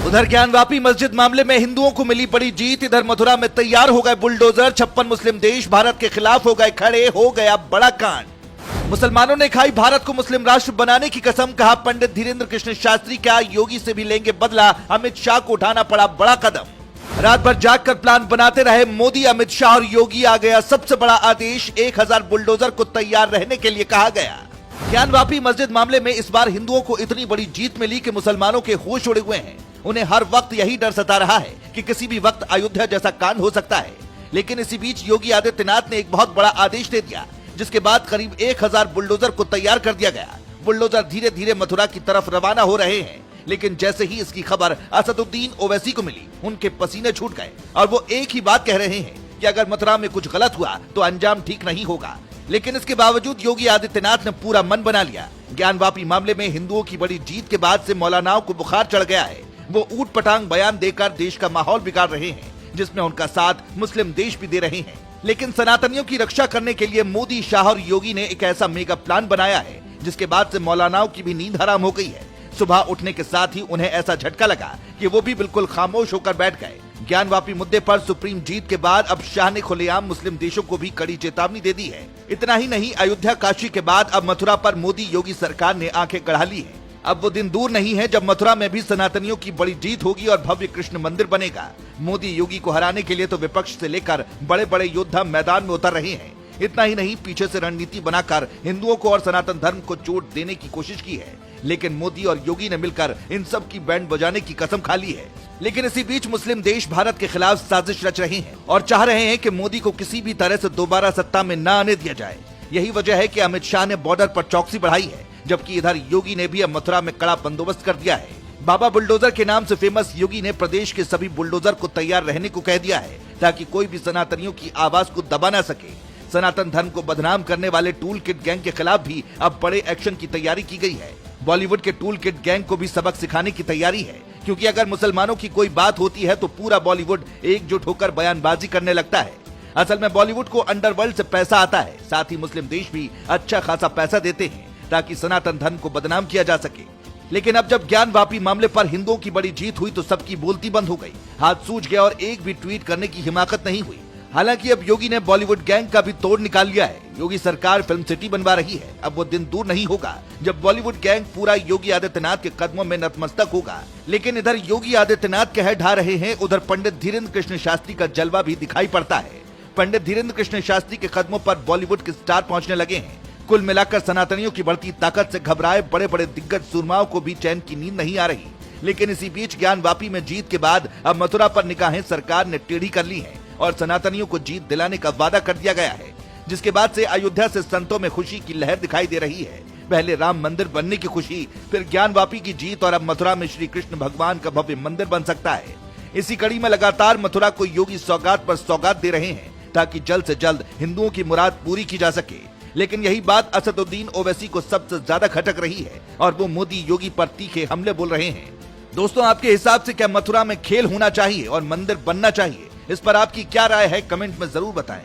उधर ज्ञानवापी मस्जिद मामले में हिंदुओं को मिली बड़ी जीत। इधर मथुरा में तैयार हो गए बुलडोजर। 56 मुस्लिम देश भारत के खिलाफ हो गए खड़े। हो गया बड़ा कांड। मुसलमानों ने खाई भारत को मुस्लिम राष्ट्र बनाने की कसम। कहा पंडित धीरेन्द्र कृष्ण शास्त्री क्या योगी से भी लेंगे बदला। अमित शाह को उठाना पड़ा बड़ा कदम। रात भर जागकर प्लान बनाते रहे मोदी, अमित शाह और योगी। आ गया सबसे बड़ा आदेश। 1000 बुलडोजर को तैयार रहने के लिए कहा गया। ज्ञानवापी मस्जिद मामले में इस बार हिंदुओं को इतनी बड़ी जीत मिली कि मुसलमानों के होश उड़े हुए हैं। उन्हें हर वक्त यही डर सता रहा है कि किसी भी वक्त अयोध्या जैसा कांड हो सकता है। लेकिन इसी बीच योगी आदित्यनाथ ने एक बहुत बड़ा आदेश दे दिया, जिसके बाद करीब 1000 बुलडोजर को तैयार कर दिया गया। बुलडोजर धीरे धीरे मथुरा की तरफ रवाना हो रहे हैं। लेकिन जैसे ही इसकी खबर असदुद्दीन ओवैसी को मिली, उनके पसीने छूट गए और वो एक ही बात कह रहे हैं कि अगर मथुरा में कुछ गलत हुआ तो अंजाम ठीक नहीं होगा। लेकिन इसके बावजूद योगी आदित्यनाथ ने पूरा मन बना लिया। ज्ञानवापी मामले में हिंदुओं की बड़ी जीत के बाद से मौलानाओं को बुखार चढ़ गया है। वो ऊट पटांग बयान देकर देश का माहौल बिगाड़ रहे हैं, जिसमें उनका साथ मुस्लिम देश भी दे रहे हैं। लेकिन सनातनियों की रक्षा करने के लिए मोदी, शाह और योगी ने एक ऐसा मेगा प्लान बनाया है, जिसके बाद से मौलानाओं की भी नींद हराम हो गई है। सुबह उठने के साथ ही उन्हें ऐसा झटका लगा कि वो भी बिल्कुल खामोश होकर बैठ गए। ज्ञानवापी मुद्दे पर सुप्रीम जीत के बाद अब शाह ने खुलेआम मुस्लिम देशों को भी कड़ी चेतावनी दे दी है। इतना ही नहीं, अयोध्या काशी के बाद अब मथुरा पर मोदी योगी सरकार ने आंखें गड़ा ली है। अब वो दिन दूर नहीं है जब मथुरा में भी सनातनियों की बड़ी जीत होगी और भव्य कृष्ण मंदिर बनेगा। मोदी योगी को हराने के लिए तो विपक्ष से लेकर बड़े बड़े योद्धा मैदान में उतर रहे हैं। इतना ही नहीं, पीछे से रणनीति बनाकर हिंदुओं को और सनातन धर्म को चोट देने की कोशिश की है। लेकिन मोदी और योगी ने मिलकर इन सब की बैंड बजाने की कसम खा ली है। लेकिन इसी बीच मुस्लिम देश भारत के खिलाफ साजिश रच रहे हैं और चाह रहे हैं कि मोदी को किसी भी तरह से दोबारा सत्ता में न आने दिया जाए। यही वजह है कि अमित शाह ने बॉर्डर पर चौकसी बढ़ाई है, जबकि इधर योगी ने भी अब मथुरा में कड़ा बंदोबस्त कर दिया है। बाबा बुलडोजर के नाम से फेमस योगी ने प्रदेश के सभी बुलडोजर को तैयार रहने को कह दिया है, ताकि कोई भी सनातनियों की आवाज को दबा ना सके। सनातन धर्म को बदनाम करने वाले टूल किट गैंग के खिलाफ भी अब बड़े एक्शन की तैयारी की गई है। बॉलीवुड के टूल किट गैंग को भी सबक सिखाने की तैयारी है, क्योंकि अगर मुसलमानों की कोई बात होती है तो पूरा बॉलीवुड एकजुट होकर बयानबाजी करने लगता है। असल में बॉलीवुड को अंडरवर्ल्ड से पैसा आता है, साथ ही मुस्लिम देश भी अच्छा खासा पैसा देते हैं ताकि सनातन धर्म को बदनाम किया जा सके। लेकिन अब जब ज्ञानवापी मामले पर हिंदुओं की बड़ी जीत हुई तो सबकी बोलती बंद हो गई। हाथ सूझ गया और एक भी ट्वीट करने की हिमाकत नहीं हुई। हालांकि अब योगी ने बॉलीवुड गैंग का भी तोड़ निकाल लिया है। योगी सरकार फिल्म सिटी बनवा रही है। अब वो दिन दूर नहीं होगा जब बॉलीवुड गैंग पूरा योगी आदित्यनाथ के कदमों में नतमस्तक होगा। लेकिन इधर योगी आदित्यनाथ कह ढा रहे हैं, उधर पंडित धीरेन्द्र कृष्ण शास्त्री का जलवा भी दिखाई पड़ता है। पंडित धीरेन्द्र कृष्ण शास्त्री के कदमों पर बॉलीवुड के स्टार पहुंचने लगे हैं। कुल मिलाकर सनातनियों की बढ़ती ताकत से घबराए बड़े बड़े दिग्गज सुरमाओं को भी चैन की नींद नहीं आ रही। लेकिन इसी बीच ज्ञानवापी में जीत के बाद अब मथुरा पर निगाहें सरकार ने टेढ़ी कर ली है और सनातनियों को जीत दिलाने का वादा कर दिया गया है, जिसके बाद से अयोध्या से संतों में खुशी की लहर दिखाई दे रही है। पहले राम मंदिर बनने की खुशी, फिर ज्ञानवापी की जीत और अब मथुरा में श्री कृष्ण भगवान का भव्य मंदिर बन सकता है। इसी कड़ी में लगातार मथुरा को योगी सौगात पर सौगात दे रहे हैं, ताकि जल्द से जल्द हिंदुओं की मुराद पूरी की जा सके। लेकिन यही बात असदुद्दीन ओवैसी को सबसे ज्यादा खटक रही है और वो मोदी योगी पर तीखे हमले बोल रहे हैं। दोस्तों, आपके हिसाब से क्या मथुरा में खेल होना चाहिए और मंदिर बनना चाहिए? इस पर आपकी क्या राय है? कमेंट में जरूर बताएं।